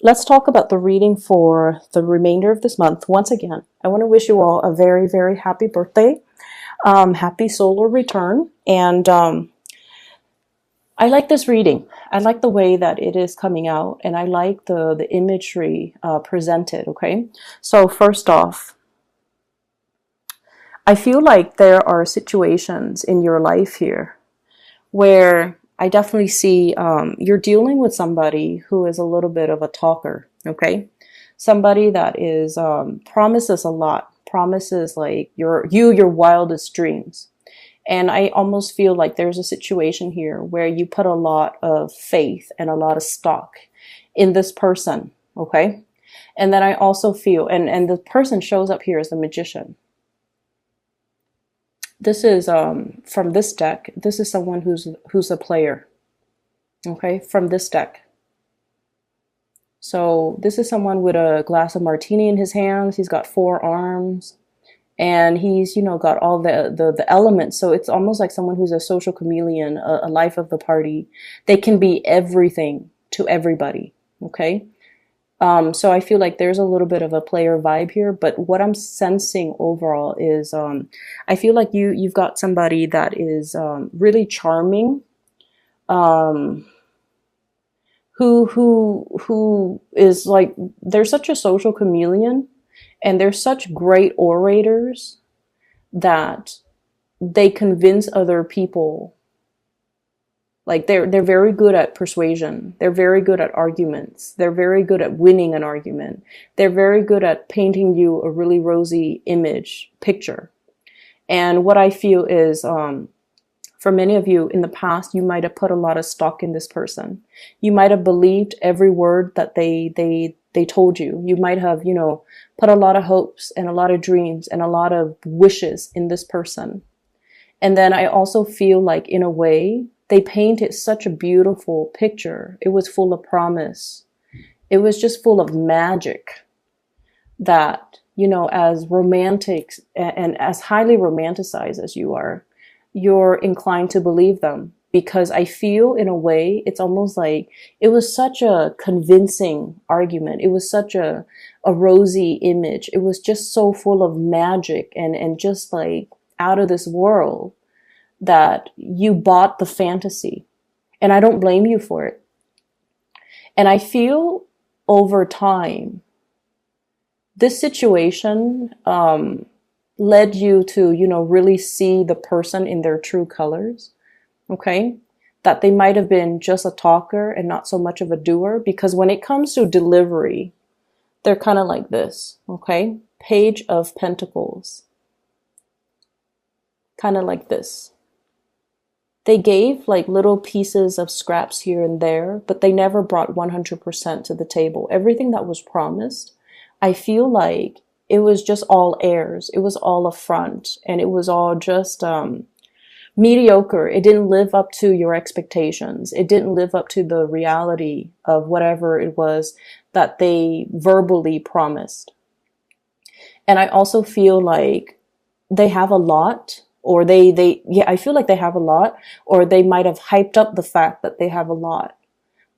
let's talk about the reading for the remainder of this month. Once again, I want to wish you all a very, very happy birthday. Happy solar return. And I like this reading. I like the way that it is coming out, and I like the imagery presented, okay? So first off, I feel like there are situations in your life here where I definitely see you're dealing with somebody who is a little bit of a talker, okay? Somebody that is promises a lot, promises like your wildest dreams. And I almost feel like there's a situation here where you put a lot of faith and a lot of stock in this person, okay? And then I also feel, and the person shows up here as the magician. This is from this deck. This is someone who's a player, okay, from this deck. So this is someone with a glass of martini in his hands. He's got 4 arms. And he's, got all the elements. So it's almost like someone who's a social chameleon, a life of the party. They can be everything to everybody. Okay. So I feel like there's a little bit of a player vibe here, but what I'm sensing overall is, I feel like you've got somebody that is, really charming, who is like, they're such a social chameleon. And they're such great orators that they convince other people. Like they're very good at persuasion. They're very good at arguments. They're very good at winning an argument. They're very good at painting you a really rosy picture. And what I feel is, for many of you in the past, you might have put a lot of stock in this person. You might have believed every word that they told you. You might have, put a lot of hopes and a lot of dreams and a lot of wishes in this person. And then I also feel like, in a way, they painted such a beautiful picture. It was full of promise. It was just full of magic that, as romantic and as highly romanticized as you are, you're inclined to believe them. Because I feel, in a way, it's almost like it was such a convincing argument. It was such a rosy image. It was just so full of magic and just like out of this world that you bought the fantasy. And I don't blame you for it. And I feel over time, this situation led you to, really see the person in their true colors. Okay, that they might have been just a talker and not so much of a doer, because when it comes to delivery, they're kind of like this. Okay, Page of Pentacles, kind of like this. They gave like little pieces of scraps here and there, but they never brought 100% to the table. Everything that was promised, I feel like it was just all airs. It was all a front, and it was all just mediocre. It didn't live up to your expectations. It didn't live up to the reality of whatever it was that they verbally promised. And I also feel like they have a lot, or I feel like they have a lot, or they might have hyped up the fact that they have a lot.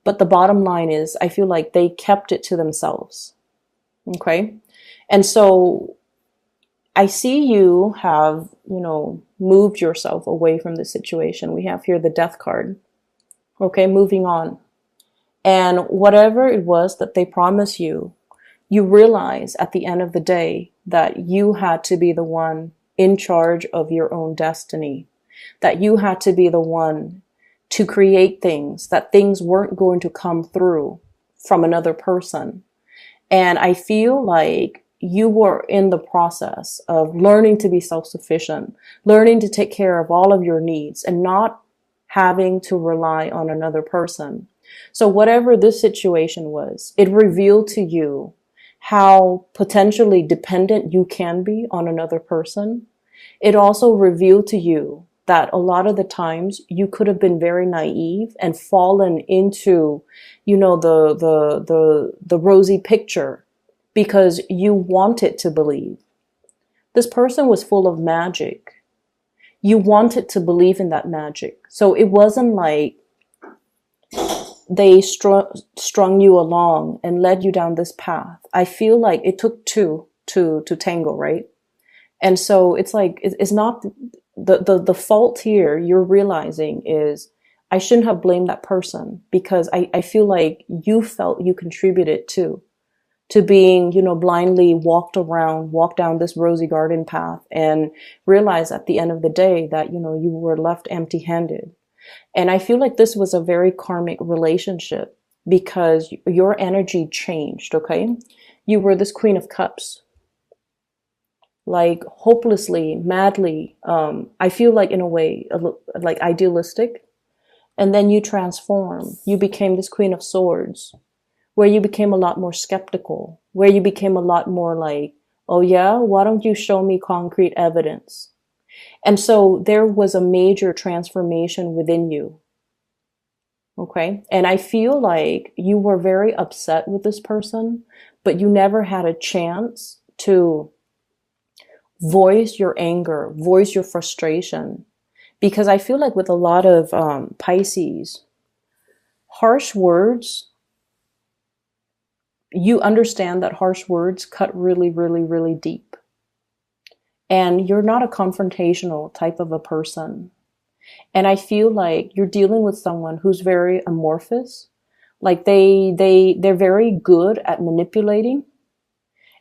But the bottom line is, I feel like they kept it to themselves. Okay. And so I see you have, moved yourself away from the situation. We have here the Death card. Okay, moving on. And whatever it was that they promised you, you realize at the end of the day that you had to be the one in charge of your own destiny. That you had to be the one to create things, that things weren't going to come through from another person. And I feel like you were in the process of learning to be self-sufficient, learning to take care of all of your needs and not having to rely on another person. So whatever this situation was, it revealed to you how potentially dependent you can be on another person. It also revealed to you that a lot of the times you could have been very naive and fallen into, the rosy picture, because you wanted to believe. This person was full of magic. You wanted to believe in that magic. So it wasn't like they strung you along and led you down this path. I feel like it took two to tango, right? And so it's like, it's not the fault here you're realizing is I shouldn't have blamed that person, because I feel like you felt you contributed to being, blindly walked down this rosy garden path and realize at the end of the day that, you were left empty handed. And I feel like this was a very karmic relationship because your energy changed. Okay. You were this Queen of Cups, like hopelessly, madly, I feel like in a way, like idealistic. And then you transform. You became this Queen of Swords, where you became a lot more skeptical, where you became a lot more like, oh yeah, why don't you show me concrete evidence? And so there was a major transformation within you. Okay. And I feel like you were very upset with this person, but you never had a chance to voice your anger, voice your frustration. Because I feel like with a lot of Pisces, harsh words, you understand that harsh words cut really, really, really deep. And you're not a confrontational type of a person. And I feel like you're dealing with someone who's very amorphous. Like they're very good at manipulating.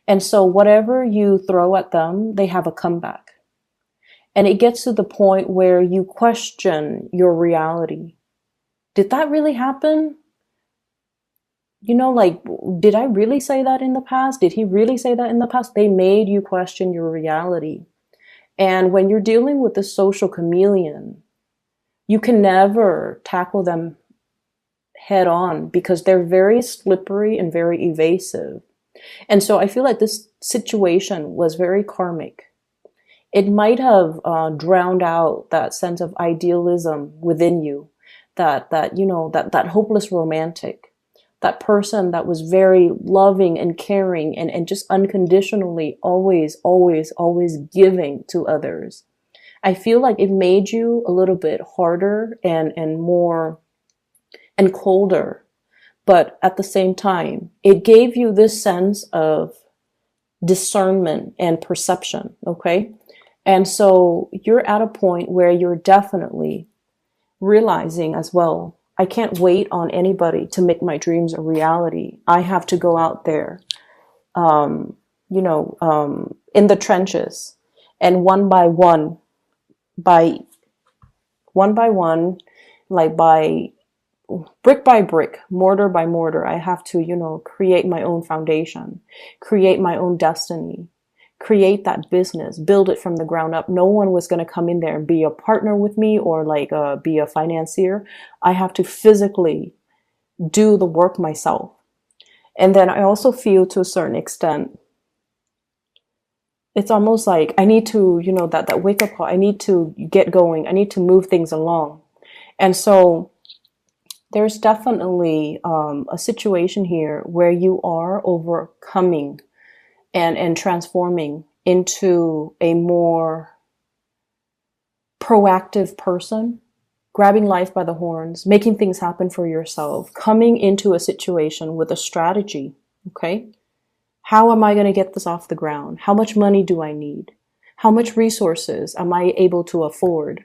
And so whatever you throw at them, they have a comeback. And it gets to the point where you question your reality. Did that really happen? Like, did I really say that in the past? Did he really say that in the past? They made you question your reality. And when you're dealing with the social chameleon, you can never tackle them head on because they're very slippery and very evasive. And so I feel like this situation was very karmic. It might have drowned out that sense of idealism within you, that hopeless romantic, that person that was very loving and caring and just unconditionally always, always, always giving to others. I feel like it made you a little bit harder and more and colder. But at the same time, it gave you this sense of discernment and perception. Okay. And so you're at a point where you're definitely realizing as well, I can't wait on anybody to make my dreams a reality. I have to go out there, in the trenches, and one by one, like by brick by brick, mortar by mortar, I have to, create my own foundation, create my own destiny, create that business, build it from the ground up. No one was going to come in there and be a partner with me or like be a financier. I have to physically do the work myself. And then I also feel to a certain extent, it's almost like I need to, that wake up call. I need to get going. I need to move things along. And so there's definitely a situation here where you are overcoming and transforming into a more proactive person, grabbing life by the horns, making things happen for yourself, coming into a situation with a strategy. Okay. How am I going to get this off the ground? How much money do I need? How much resources am I able to afford?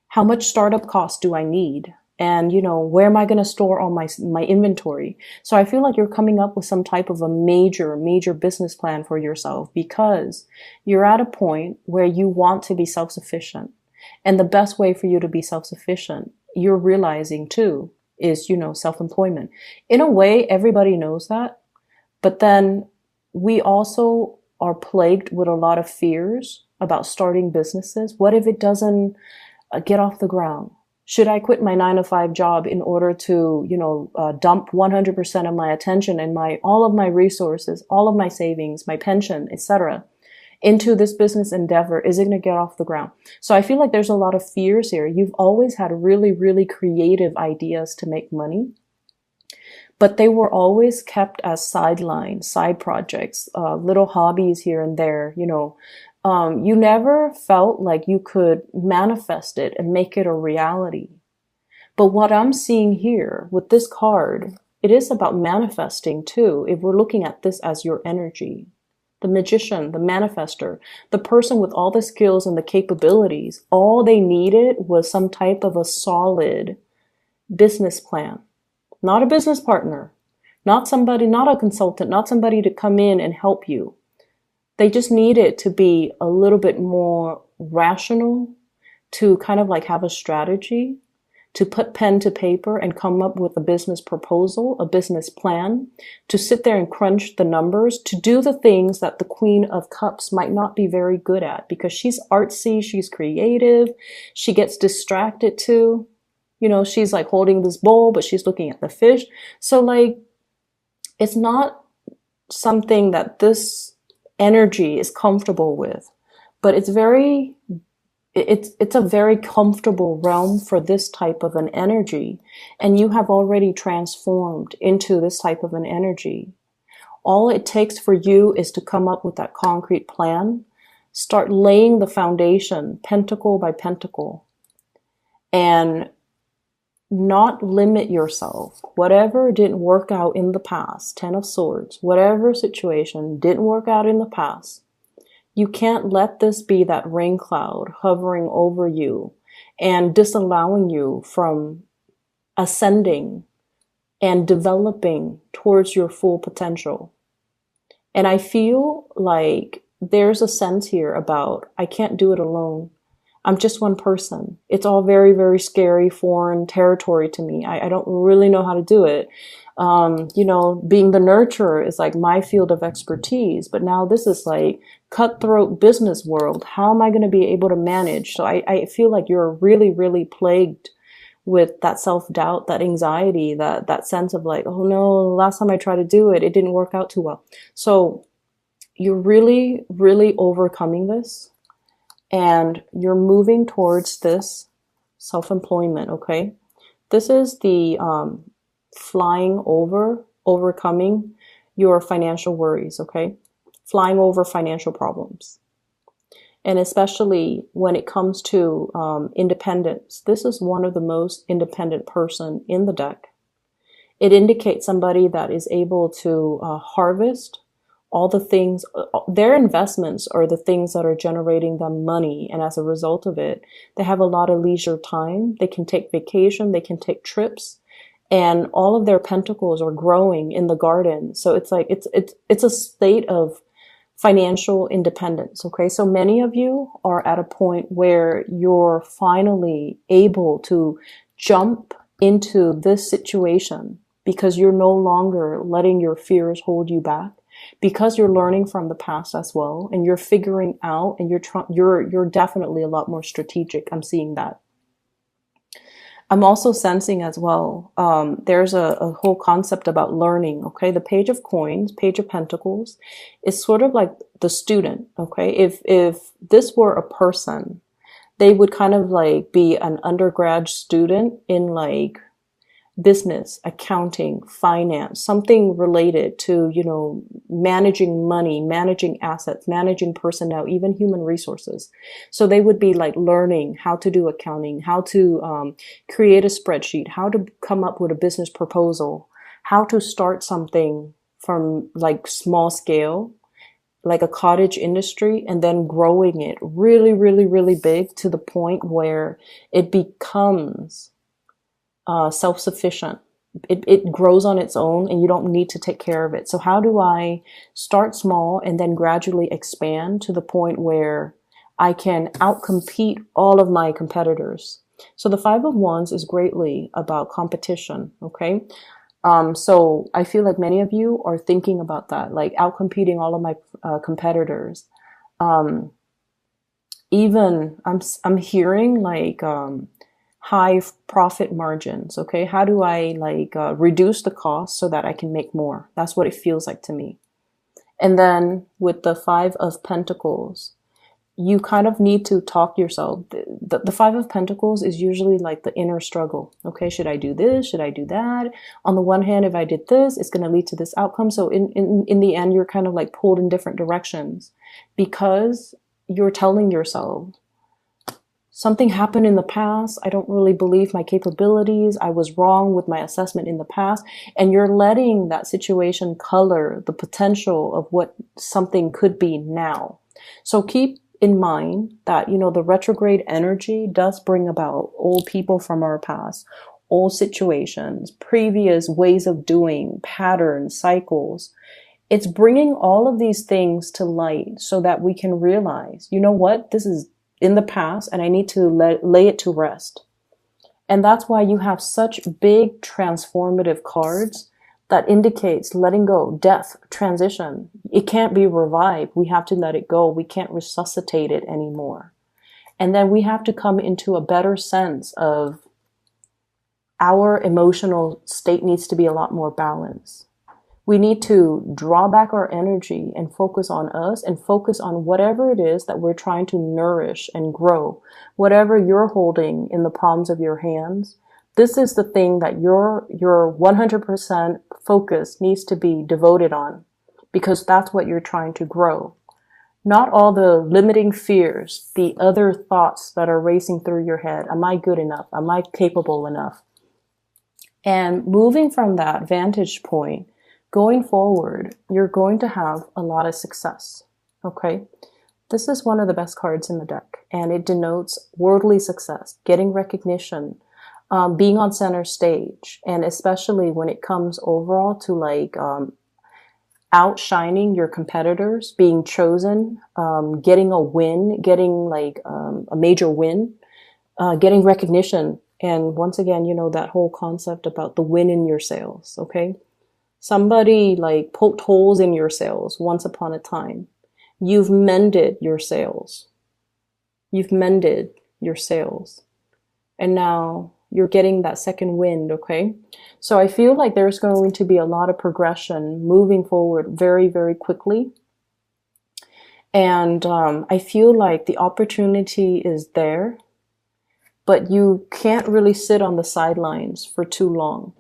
How much startup costs do I need? And, where am I going to store all my inventory? So I feel like you're coming up with some type of a major, major business plan for yourself because you're at a point where you want to be self-sufficient. And the best way for you to be self-sufficient, you're realizing too, is, self-employment. In a way, everybody knows that. But then we also are plagued with a lot of fears about starting businesses. What if it doesn't get off the ground? Should I quit my 9-to-5 job in order to, dump 100% of my attention and all of my resources, all of my savings, my pension, etc., into this business endeavor? Is it going to get off the ground? So I feel like there's a lot of fears here. You've always had really, really creative ideas to make money, but they were always kept as sidelines, side projects, little hobbies here and there, you never felt like you could manifest it and make it a reality. But what I'm seeing here with this card, it is about manifesting too. If we're looking at this as your energy, the magician, the manifester, the person with all the skills and the capabilities, all they needed was some type of a solid business plan, not a business partner, not somebody, not a consultant, not somebody to come in and help you. They just needed to be a little bit more rational, to kind of like have a strategy, to put pen to paper and come up with a business proposal, a business plan, to sit there and crunch the numbers, to do the things that the Queen of Cups might not be very good at, because she's artsy, she's creative, she gets distracted too. You know, she's like holding this bowl, but she's looking at the fish. So like, it's not something that this energy is comfortable with, but it's a very comfortable realm for this type of an energy. And you have already transformed into this type of an energy. All it takes for you is to come up with that concrete plan, start laying the foundation, pentacle by pentacle, and not limit yourself. Whatever didn't work out in the past, 10 of Swords, whatever situation didn't work out in the past, you can't let this be that rain cloud hovering over you and disallowing you from ascending and developing towards your full potential. And I feel like there's a sense here about, I can't do it alone. I'm just one person. It's all very, very scary, foreign territory to me. I don't really know how to do it. You know, being the nurturer is like my field of expertise, but now this is like cutthroat business world. How am I going to be able to manage? So I feel like you're really, really plagued with that self-doubt, that anxiety, that sense of like, oh no, last time I tried to do it, it didn't work out too well. So you're really, really overcoming this. And you're moving towards this self-employment, okay? This is the flying over, overcoming your financial worries, okay? Flying over financial problems. And especially when it comes to independence, this is one of the most independent person in the deck. It indicates somebody that is able to harvest all the things, their investments are the things that are generating them money. And as a result of it, they have a lot of leisure time. They can take vacation, they can take trips, and all of their pentacles are growing in the garden. So it's like, it's a state of financial independence. Okay. So many of you are at a point where you're finally able to jump into this situation because you're no longer letting your fears hold you back. Because you're learning from the past as well, and you're figuring out, and you're definitely a lot more strategic. I'm seeing that. I'm also sensing as well, there's a whole concept about learning, okay? The Page of Coins, Page of Pentacles, is sort of like the student, okay? If this were a person, they would kind of like be an undergrad student in like business, accounting, finance, something related to, you know, managing money, managing assets, managing personnel, even human resources. So they would be like learning how to do accounting, how to create a spreadsheet, how to come up with a business proposal, how to start something from like small scale, like a cottage industry, and then growing it really, really, really big to the point where it becomes self-sufficient. It grows on its own and you don't need to take care of it. So how do I start small and then gradually expand to the point where I can outcompete all of my competitors? So the Five of Wands is greatly about competition, okay? So I feel like many of you are thinking about that, like outcompeting all of my competitors. Even I'm hearing like high profit margins. Okay. How do I like reduce the cost so that I can make more? That's what it feels like to me. And then with the Five of Pentacles, you kind of need to talk yourself. The Five of Pentacles is usually like the inner struggle. Okay. Should I do this? Should I do that? On the one hand, if I did this, it's going to lead to this outcome. So in the end, you're kind of like pulled in different directions because you're telling yourself, Something happened in the past. I don't really believe my capabilities. I was wrong with my assessment in the past. And you're letting that situation color the potential of what something could be now. So keep in mind that, the retrograde energy does bring about old people from our past, old situations, previous ways of doing, patterns, cycles. It's bringing all of these things to light so that we can realize, you know what, this is in the past and I need to lay it to rest. And that's why you have such big transformative cards that indicates letting go, death, transition. It can't be revived. We have to let it go. We can't resuscitate it anymore. And then we have to come into a better sense of our emotional state needs to be a lot more balanced. We need to draw back our energy and focus on us and focus on whatever it is that we're trying to nourish and grow. Whatever you're holding in the palms of your hands, this is the thing that your 100% focus needs to be devoted on, because that's what you're trying to grow. Not all the limiting fears, the other thoughts that are racing through your head. Am I good enough? Am I capable enough? And moving from that vantage point, going forward, you're going to have a lot of success, okay? This is one of the best cards in the deck, and it denotes worldly success, getting recognition, being on center stage, and especially when it comes overall to outshining your competitors, being chosen, getting a win, getting a major win, getting recognition. And once again, that whole concept about the win in your sails, okay? Somebody poked holes in your sails once upon a time. You've mended your sails. You've mended your sails. And now you're getting that second wind, okay? So I feel like there's going to be a lot of progression moving forward very, very quickly. And I feel like the opportunity is there, but you can't really sit on the sidelines for too long.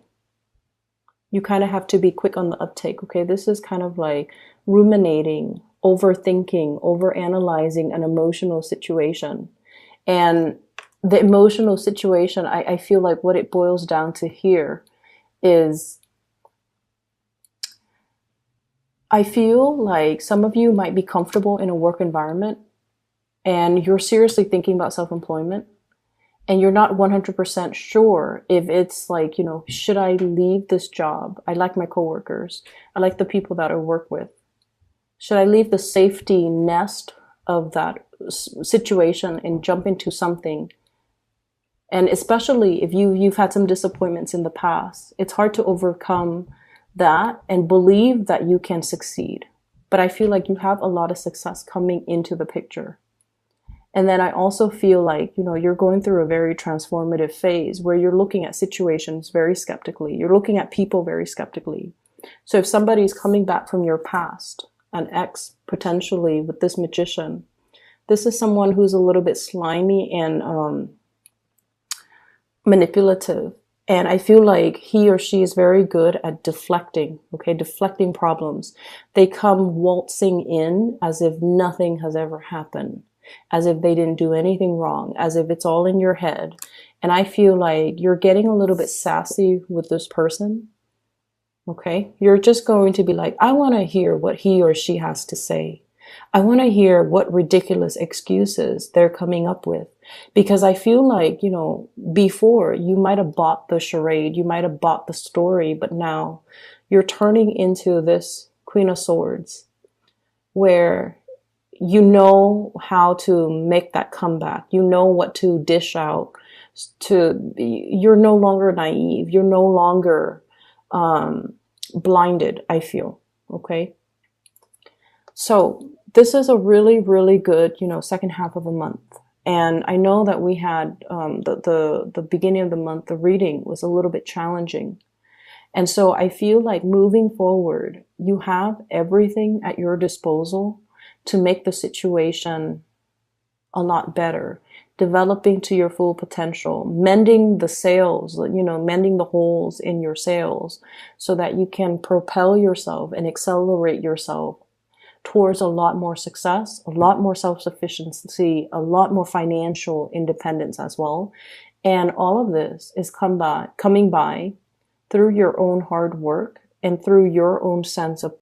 You kind of have to be quick on the uptake, okay? This is kind of like ruminating, overthinking, overanalyzing an emotional situation. And the emotional situation, I feel like what it boils down to here is, I feel like some of you might be comfortable in a work environment and you're seriously thinking about self-employment. And you're not 100% sure if it's should I leave this job? I like my coworkers. I like the people that I work with. Should I leave the safety nest of that situation and jump into something? And especially if you've had some disappointments in the past, it's hard to overcome that and believe that you can succeed. But I feel like you have a lot of success coming into the picture. And then I also feel like, you're going through a very transformative phase where you're looking at situations very skeptically. You're looking at people very skeptically. So if somebody's coming back from your past, an ex potentially with this magician, this is someone who's a little bit slimy and manipulative. And I feel like he or she is very good at deflecting, okay, deflecting problems. They come waltzing in as if nothing has ever happened, as if they didn't do anything wrong, as if it's all in your head. And I feel like you're getting a little bit sassy with this person, okay? You're just going to be like, I want to hear what he or she has to say. I want to hear what ridiculous excuses they're coming up with. Because I feel like, before you might have bought the charade, you might have bought the story, but now you're turning into this Queen of Swords where you know how to make that comeback. You know what to dish out. You're no longer naive. You're no longer blinded, I feel. Okay. So this is a really, really good, second half of the month. And I know that we had the beginning of the month, the reading was a little bit challenging. And so I feel like moving forward, you have everything at your disposal to make the situation a lot better, developing to your full potential, mending the sails, mending the holes in your sails so that you can propel yourself and accelerate yourself towards a lot more success, a lot more self-sufficiency, a lot more financial independence as well. And all of this is coming by through your own hard work and through your own sense of